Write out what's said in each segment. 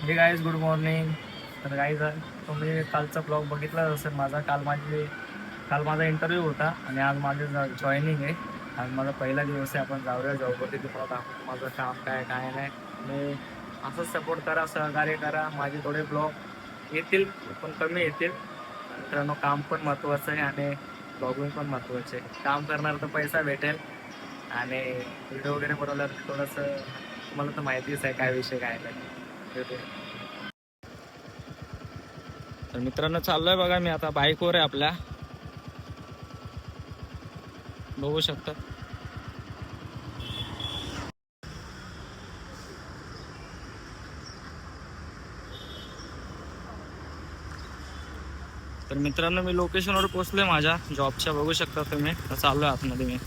हे guys good morning. तर guys तुम्ही कालचा ब्लॉग बघितला असेल माझा. काल माझा इंटरव्ह्यू होता आणि आज माझं जॉईनिंग आहे. आज माझा पहिला दिवस आहे. आपण जाऊया जॉबवरती. तुम्हाला दाखवतो माझं काम काय काय नाही. आणि असंच सपोर्ट करा, सहकार्य करा. माझे थोडे ब्लॉग येतील पण कमी येतील. मित्रांनो, काम पण महत्त्वाचं आहे आणि ब्लॉगिंग पण महत्त्वाचं आहे. काम करणार तर पैसा भेटेल आणि व्हिडिओ वगैरे बनवल्यावर थोडंसं तुम्हाला तर माहितीच आहे काय विषय काय नाही. तर मित्रांनो, चाललोय बघा मी आता बाईकवर आहे आपल्या. बघू शकता. तर मित्रांनो, मी लोकेशनवर पोहोचलोय माझ्या जॉबच्या. बघू शकता तुम्ही. चाललोय आतमध्ये मी.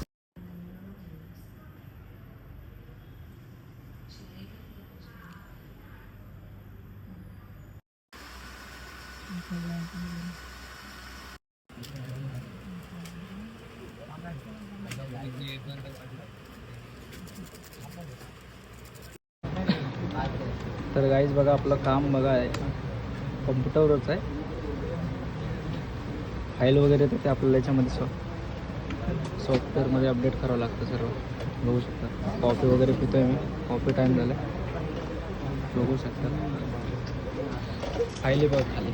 तर गाईज बघा, आपलं काम बघा आहे कम्प्युटरवरच आहे. फाईल वगैरे तर ते आपल्याला याच्यामध्ये सॉफ्टवेअरमध्ये अपडेट करावं लागतं सर्व. बघू शकता. कॉफी वगैरे पितोय मी. कॉफी टाईम झाला. बघू शकता. फाईली बघ खाली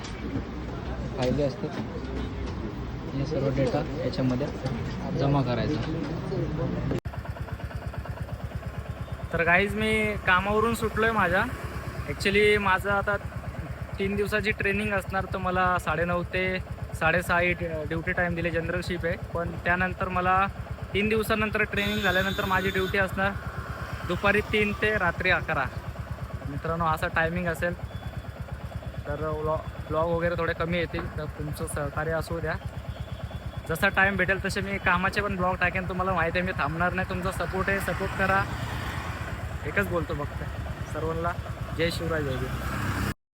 फाईली असतात. हे सर्व डेटा याच्यामध्ये जमा करायचा. तर गाईज मी कामावरून सुटलो आहे माझ्या. ॲक्च्युली माझं आता 3 दिवसाची ट्रेनिंग असणार. तर मला 9:30 ते 6:30 ड्युटी टाईम दिले. जनरल शिप आहे. पण त्यानंतर मला 3 दिवसानंतर ट्रेनिंग झाल्यानंतर माझी ड्युटी असणार दुपारी 3 ते रात्री 11. मित्रांनो, असा टायमिंग असेल. तर ब्लॉग वगैरे थोडे कमी येतील. तर तुमचं सहकार्य असू द्या. जसा टाईम भेटेल तसे मी कामाचे पण ब्लॉग टाकेन. तुम्हाला माहिती आहे मी थांबणार नाही. तुमचा सपोर्ट आहे. सपोर्ट करा. एकच बोलतो फक्त सर्वांना. जय शिवराय, जय भीम.